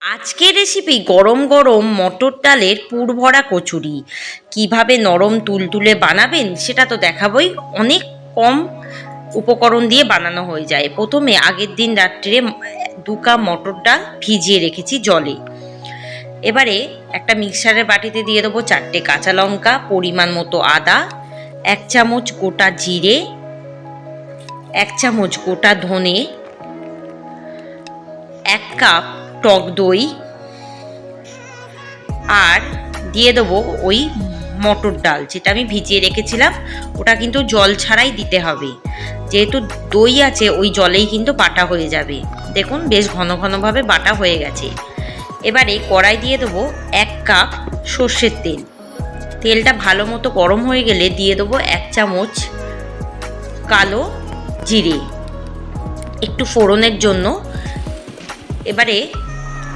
আজকের রেসিপি গরম গরম মটর ডালের পুর ভরা কচুরি। কিভাবে নরম তুলতুলে বানাবেন সেটা তো দেখাবই। অনেক কম উপকরণ দিয়ে বানানো হয়ে যায়। প্রথমে আগের দিন রাত্রে 2 কাপ মটর ডাল ভিজিয়ে রেখেছি জলে। এবারে একটা মিক্সারের বাটিতে দিয়ে দেবো 4টে কাঁচা লঙ্কা, পরিমাণ মতো আদা, 1 চামচ গোটা জিরে, 1 চামচ গোটা ধনে, 1 কাপ টক দই, আর দিয়ে দেবো ওই মটর ডাল যেটা আমি ভিজিয়ে রেখেছিলাম। ওটা কিন্তু জল ছাড়াই দিতে হবে, যেহেতু দই আছে ওই জলেই কিন্তু বাটা হয়ে যাবে। দেখুন বেশ ঘন ঘনভাবে বাটা হয়ে গেছে। এবারে কড়াই দিয়ে দেবো 1 কাপ সর্ষের তেল। তেলটা ভালো মতো গরম হয়ে গেলে দিয়ে দেবো 1 চামচ কালো জিরে একটু ফোড়নের জন্য। এবারে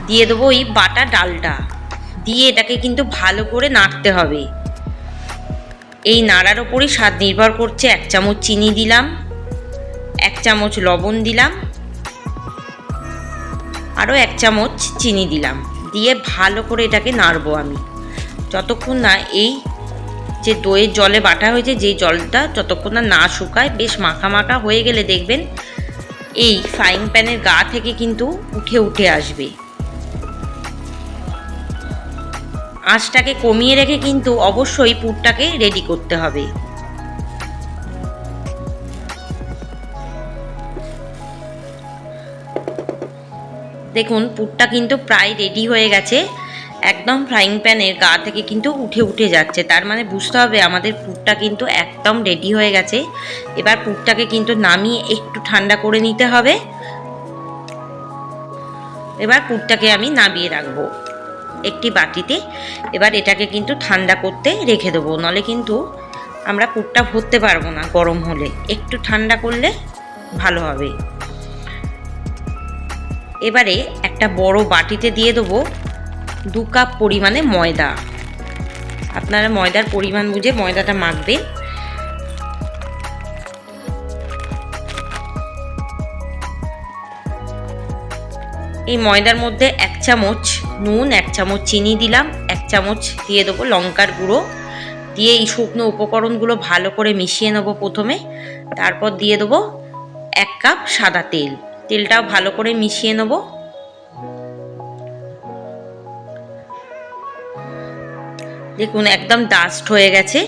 দিয়ে দেবো ওই বাটা ডালটা, দিয়ে এটাকে কিন্তু ভালো করে নাড়তে হবে। এই নাড়ার ওপরই স্বাদ নির্ভর করছে। 1 চামচ চিনি দিলাম, 1 চামচ লবণ দিলাম, আরও 1 চামচ চিনি দিলাম, দিয়ে ভালো করে এটাকে নাড়বো আমি যতক্ষণ না এই যে দইয়ের জলে বাটা হয়েছে যেই জলটা যতক্ষণ না শুকায়। বেশ মাখা মাখা হয়ে গেলে দেখবেন এই ফ্রাইং প্যানের গা থেকে কিন্তু উঠে উঠে আসবে। আঁচটাকে কমিয়ে রেখে কিন্তু অবশ্যই পুরটাকে রেডি করতে হবে। দেখুন পুরটা কিন্তু প্রায় রেডি হয়ে গেছে। একদম ফ্রাইং প্যানের গা থেকে কিন্তু উঠে উঠে যাচ্ছে, তার মানে বুঝতে হবে আমাদের পুরটা কিন্তু একদম রেডি হয়ে গেছে। এবার পুরটাকে কিন্তু নামিয়ে একটু ঠান্ডা করে নিতে হবে। এবার পুরটাকে আমি নামিয়ে রাখবো একটি বাটিতে। এবার এটাকে কিন্তু ঠান্ডা করতে রেখে দেবো, নাহলে কিন্তু আমরা পুরটা ভরতে পারবো না। গরম হলে একটু ঠান্ডা করলে ভালো হবে। এবারে একটা বড় বাটিতে দিয়ে দেবো 2 কাপ পরিমাণে ময়দা। আপনারা ময়দার পরিমাণ বুঝে ময়দাটা মাখবেন। এই ময়দার মধ্যে 1 চামচ নুন, 1 চামচ চিনি দিলাম, 1 চামচ দিয়ে দেবো লঙ্কার গুঁড়ো, দিয়ে এই শুকনো উপকরণগুলো ভালো করে মিশিয়ে নেবো প্রথমে। তারপর দিয়ে দেবো 1 কাপ সাদা তেল। তেলটাও ভালো করে মিশিয়ে নেবো। দেখুন একদম ডাস্ট হয়ে গেছে।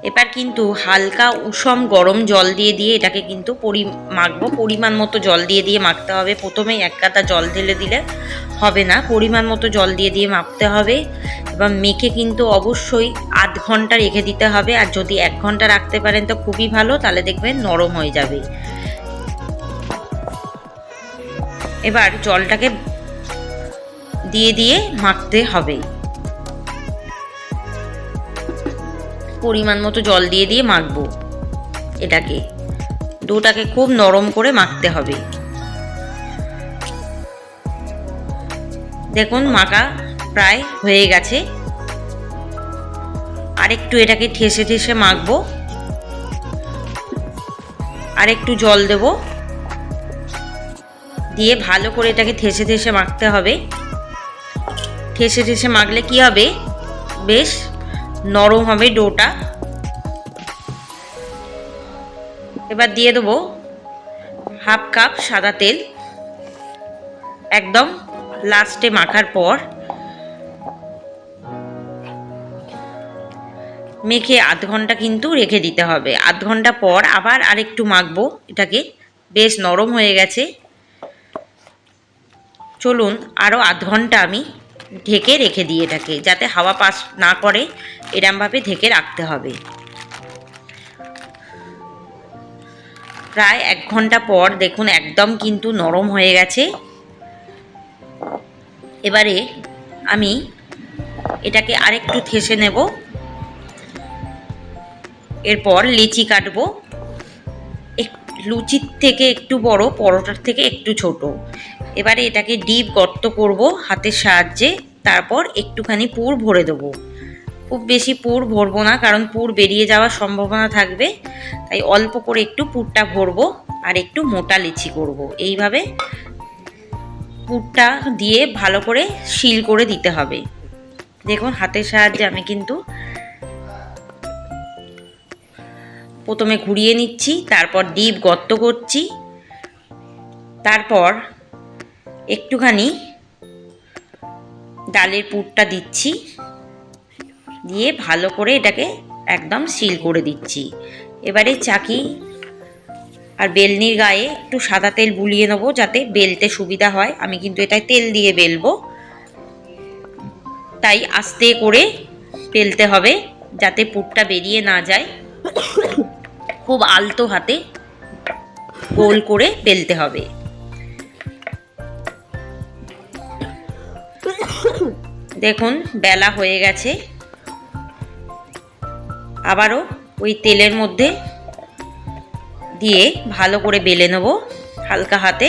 এবার কিন্তু হালকা উষম গরম জল দিয়ে দিয়ে এটাকে কিন্তু মাখবো। পরিমাণ মতো জল দিয়ে দিয়ে মাখতে হবে। প্রথমেই 1 কাতা জল ঢেলে দিলে হবে না, পরিমাণ মতো জল দিয়ে দিয়ে মাখতে হবে। এবং মেখে কিন্তু অবশ্যই আধ ঘন্টা রেখে দিতে হবে। আর যদি 1 ঘন্টা রাখতে পারেন তো খুবই ভালো, তাহলে দেখবেন নরম হয়ে যাবে। এবার জলটাকে দিয়ে দিয়ে মাখতে হবে। পরিমাণ মতো জল দিয়ে দিয়ে মাখবো এটাকে। ডোটাকে খুব নরম করে মাখতে হবে। দেখুন মাখা প্রায় হয়ে গেছে। আরেকটু এটাকে ঠেসে ঠেসে মাখবো। আরেকটু জল দেব, দিয়ে ভালো করে এটাকে ঠেসে ঠেসে মাখতে হবে। ঠেসে ঠেসে মাখলে কি হবে, বেশ নরম হবে ডোটা। এবার দিয়ে দেবো 1/2 কাপ সাদা তেল একদম লাস্টে মাখার পর। মেখে আধ ঘন্টা কিন্তু রেখে দিতে হবে। আধ ঘন্টা পর আবার আরেকটু মাখবো এটাকে। বেশ নরম হয়ে গেছে। চলুন আরও আধ ঘন্টা আমি ঢেকে রেখে দিই এটাকে, যাতে হাওয়া পাস না করে এরমভাবে ঢেকে রাখতে হবে। প্রায় 1 ঘন্টা পর দেখুন একদম কিন্তু নরম হয়ে গেছে। এবারে আমি এটাকে আরেকটু ঠেসে নেব। এরপর লিচি কাটবো। লুচির থেকে একটু বড়, পরোটার থেকে একটু ছোট। এবারে এটাকে ডিপ গর্ত করব হাতের সাহায্যে। তারপর একটুখানি পুর ভরে দেবো। খুব বেশি পুর ভরবো না, কারণ পুর বেরিয়ে যাওয়ার সম্ভাবনা থাকবে। তাই অল্প করে একটু পুরটা ভরবো আর একটু মোটা লিচি করব। এইভাবে পুরটা দিয়ে ভালো করে সিল করে দিতে হবে। দেখুন হাতের সাহায্যে আমি কিন্তু প্রথমে ঘুরিয়ে নিচ্ছি, তারপর ডিপ গর্ত করছি, তারপর একটুখানি ডালের পুরটা দিচ্ছি, দিয়ে ভালো করে এটাকে একদম সিল করে দিচ্ছি। এবারে চাকি আর বেলনির গায়ে একটু সাদা তেল বুলিয়ে নেবো যাতে বেলতে সুবিধা হয়। আমি কিন্তু এটায় তেল দিয়ে বেলবো, তাই আস্তে করে বেলতে হবে যাতে পুরটা বেরিয়ে না যায়। খুব আলতো হাতে গোল করে বেলতে হবে। দেখুন বেলা হয়ে গেছে, আবারও ওই তেলের মধ্যে দিয়ে ভালো করে বেলে নেব হালকা হাতে।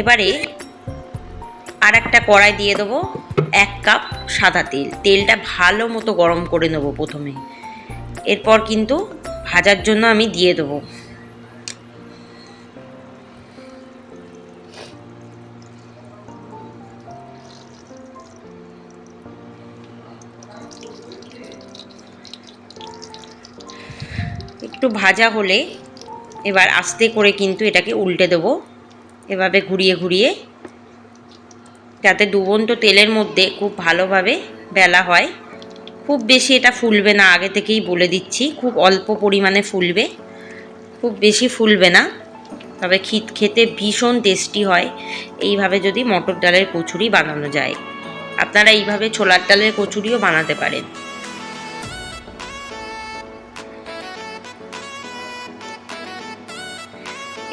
এবারে আর একটা কড়াই দিয়ে দেবো 1 কাপ সাদা তেল। তেলটা ভালো মতো গরম করে নেব প্রথমে, এরপর কিন্তু ভাজার জন্য আমি দিয়ে দেবো। একটু ভাজা হলে এবার আস্তে করে কিন্তু এটাকে উল্টে দেবো, এভাবে ঘুরিয়ে ঘুরিয়ে, যাতে ডুবন্ত তেলের মধ্যে খুব ভালোভাবে বেলা হয়। খুব বেশি এটা ফুলবে না, আগে থেকেই বলে দিচ্ছি, খুব অল্প পরিমাণে ফুলবে, খুব বেশি ফুলবে না। তবে খেতে ভীষণ টেস্টি হয় এইভাবে যদি মটর ডালের কচুরি বানানো যায়। আপনারা এইভাবে ছোলার ডালের কচুরিও বানাতে পারেন।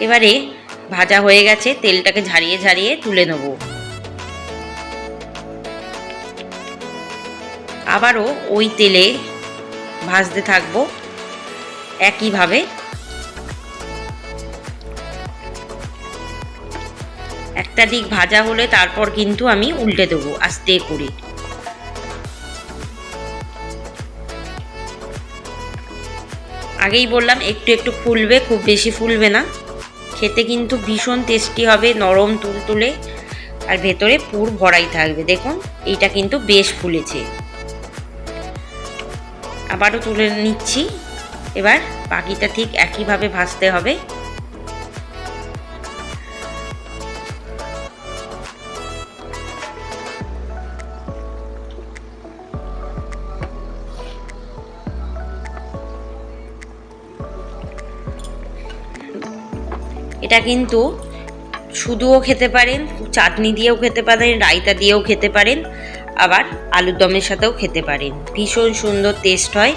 এবারে ভাজা হয়ে গেছে, তেলটাকে ঝারিয়ে ঝারিয়ে তুলে নেব। আবারও ওই তেলে ভাজতে থাকবো একইভাবে। একটা দিক ভাজা হলে তারপর কিন্তু আমি উল্টে দেবো আস্তে করে। আগেই বললাম একটু একটু ফুলবে, খুব বেশি ফুলবে না। খেতে কিন্তু ভীষণ টেস্টি হবে, নরম তুলতুলে, আর ভেতরে পুর ভরাই থাকবে। দেখুন এইটা কিন্তু বেশ ফুলেছে। আবারও তুলে নিচ্ছি। এবার বাকিটা ঠিক একইভাবে ভাজতে হবে। এটা কিন্তু শুধুও খেতে পারেন, চাটনি দিয়েও খেতে পারেন, রায়তা দিয়েও খেতে পারেন, আবার আলুর দমের সাথেও খেতে পারেন। ভীষণ সুন্দর টেস্ট হয়।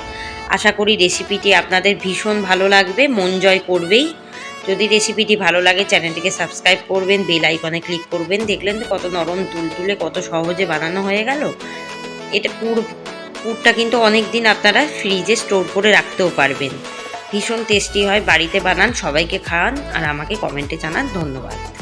আশা করি রেসিপিটি আপনাদের ভীষণ ভালো লাগবে, মন জয় করবেই। যদি রেসিপিটি ভালো লাগে চ্যানেলটিকে সাবস্ক্রাইব করবেন, বেল আইকনে ক্লিক করবেন। দেখলেন তো কত নরম তুলতুলে, কত সহজে বানানো হয়ে গেল। এটা পুরটা কিন্তু অনেক দিন আপনারা ফ্রিজে স্টোর করে রাখতেও পারবেন। ভীষণ টেস্টি হয়, বাড়িতে বানান, সবাইকে খাওয়ান, আর আমাকে কমেন্টে জানান। ধন্যবাদ।